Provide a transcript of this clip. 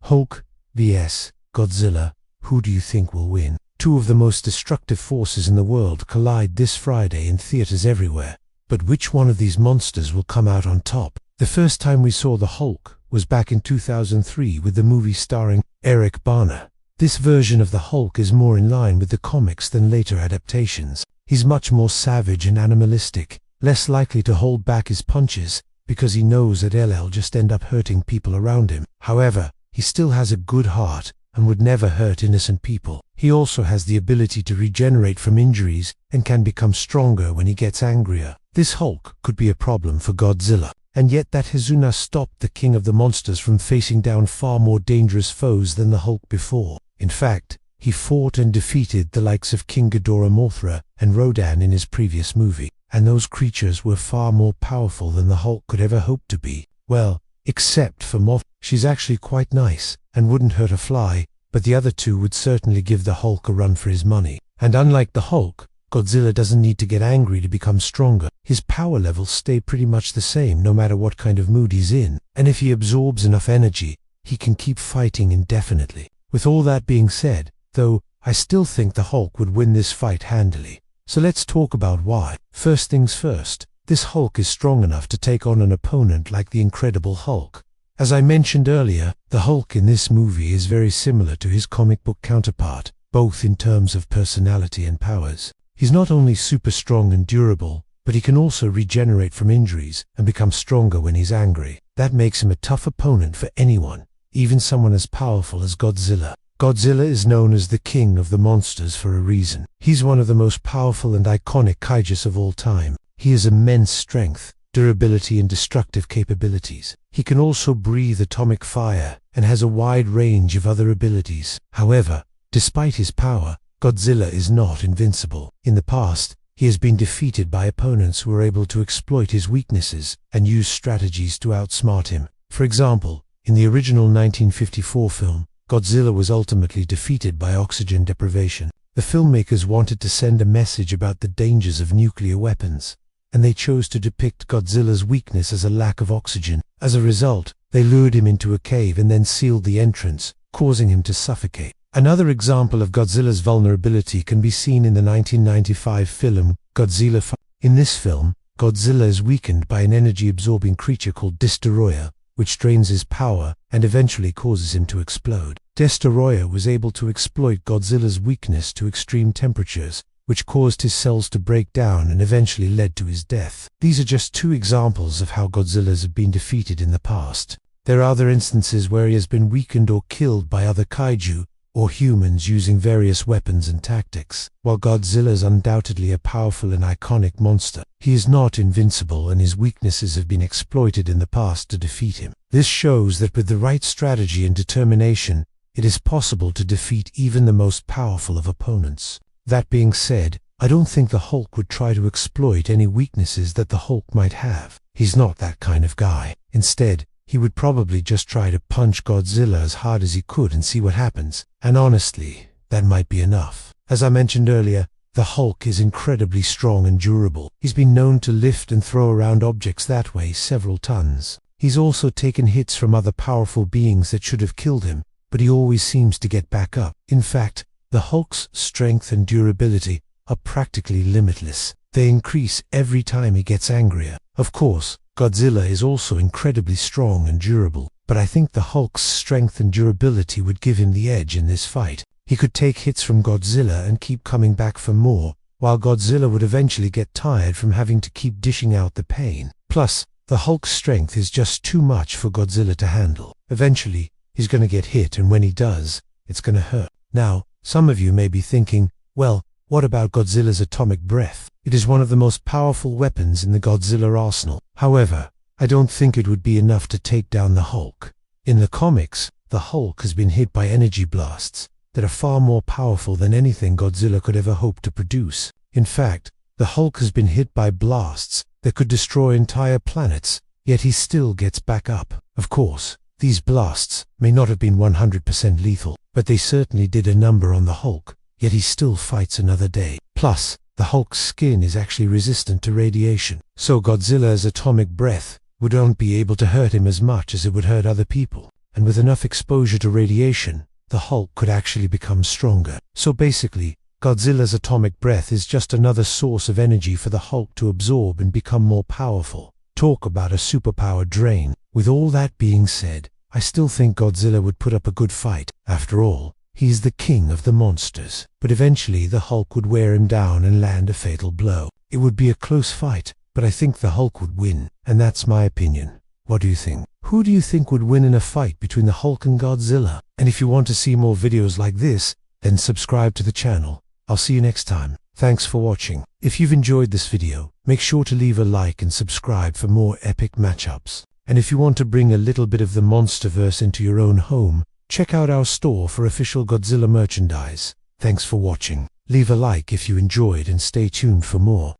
Hulk vs. Godzilla. Who do you think will win? Two of the most destructive forces in the world collide this Friday in theaters everywhere. But which one of these monsters will come out on top? The first time we saw the Hulk was back in 2003 with the movie starring Eric Bana. This version of the Hulk is more in line with the comics than later adaptations. He's much more savage and animalistic, less likely to hold back his punches because he knows that he'll just end up hurting people around him. However, he still has a good heart and would never hurt innocent people. He also has the ability to regenerate from injuries and can become stronger when he gets angrier. This Hulk could be a problem for Godzilla, and yet that Hizuna stopped the king of the monsters from facing down far more dangerous foes than the Hulk before. In fact, he fought and defeated the likes of King Ghidorah, Mothra, and Rodan in his previous movie, and those creatures were far more powerful than the Hulk could ever hope to be. Well, except for Mothra. She's actually quite nice and wouldn't hurt a fly, but the other two would certainly give the Hulk a run for his money. And unlike the Hulk, Godzilla doesn't need to get angry to become stronger. His power levels stay pretty much the same no matter what kind of mood he's in, and if he absorbs enough energy, he can keep fighting indefinitely. With all that being said, though, I still think the Hulk would win this fight handily. So let's talk about why. First things first, this Hulk is strong enough to take on an opponent like the Incredible Hulk. As I mentioned earlier, the Hulk in this movie is very similar to his comic book counterpart, both in terms of personality and powers. He's not only super strong and durable, but he can also regenerate from injuries and become stronger when he's angry. That makes him a tough opponent for anyone, even someone as powerful as Godzilla. Godzilla is known as the king of the monsters for a reason. He's one of the most powerful and iconic kaijus of all time. He has immense strength, durability, and destructive capabilities. He can also breathe atomic fire and has a wide range of other abilities. However, despite his power, Godzilla is not invincible. In the past, he has been defeated by opponents who were able to exploit his weaknesses and use strategies to outsmart him. For example, in the original 1954 film, Godzilla was ultimately defeated by oxygen deprivation. The filmmakers wanted to send a message about the dangers of nuclear weapons, and they chose to depict Godzilla's weakness as a lack of oxygen. As a result, they lured him into a cave and then sealed the entrance, causing him to suffocate. Another example of Godzilla's vulnerability can be seen in the 1995 film Godzilla. In this film, Godzilla is weakened by an energy-absorbing creature called Destoroyah, which drains his power and eventually causes him to explode. Destoroyah was able to exploit Godzilla's weakness to extreme temperatures, which caused his cells to break down and eventually led to his death. These are just two examples of how Godzillas have been defeated in the past. There are other instances where he has been weakened or killed by other kaiju or humans using various weapons and tactics. While Godzilla is undoubtedly a powerful and iconic monster, he is not invincible, and his weaknesses have been exploited in the past to defeat him. This shows that with the right strategy and determination, it is possible to defeat even the most powerful of opponents. That being said, I don't think the Hulk would try to exploit any weaknesses that the Hulk might have. He's not that kind of guy. Instead, he would probably just try to punch Godzilla as hard as he could and see what happens. And honestly, that might be enough. As I mentioned earlier, the Hulk is incredibly strong and durable. He's been known to lift and throw around objects that weigh several tons. He's also taken hits from other powerful beings that should have killed him, but he always seems to get back up. In fact, the Hulk's strength and durability are practically limitless. They increase every time he gets angrier. Of course, Godzilla is also incredibly strong and durable, but I think the Hulk's strength and durability would give him the edge in this fight. He could take hits from Godzilla and keep coming back for more, while Godzilla would eventually get tired from having to keep dishing out the pain. Plus, the Hulk's strength is just too much for Godzilla to handle. Eventually, he's going to get hit, and when he does, it's going to hurt. Now, some of you may be thinking, well, what about Godzilla's atomic breath? It is one of the most powerful weapons in the Godzilla arsenal. However, I don't think it would be enough to take down the Hulk. In the comics, the Hulk has been hit by energy blasts that are far more powerful than anything Godzilla could ever hope to produce. In fact, the Hulk has been hit by blasts that could destroy entire planets, yet he still gets back up. Of course, these blasts may not have been 100% lethal, but they certainly did a number on the Hulk, yet he still fights another day. Plus, the Hulk's skin is actually resistant to radiation, so Godzilla's atomic breath wouldn't be able to hurt him as much as it would hurt other people. and with enough exposure to radiation, the Hulk could actually become stronger. So basically, Godzilla's atomic breath is just another source of energy for the Hulk to absorb and become more powerful. Talk about a superpower drain. With all that being said, I still think Godzilla would put up a good fight. After all, he's the king of the monsters. But eventually the Hulk would wear him down and land a fatal blow. It would be a close fight, but I think the Hulk would win. And that's my opinion. What do you think? Who do you think would win in a fight between the Hulk and Godzilla? And if you want to see more videos like this, then subscribe to the channel. I'll see you next time. Thanks for watching. If you've enjoyed this video, make sure to leave a like and subscribe for more epic matchups. And if you want to bring a little bit of the Monsterverse into your own home, check out our store for official Godzilla merchandise. Thanks for watching. Leave a like if you enjoyed and stay tuned for more.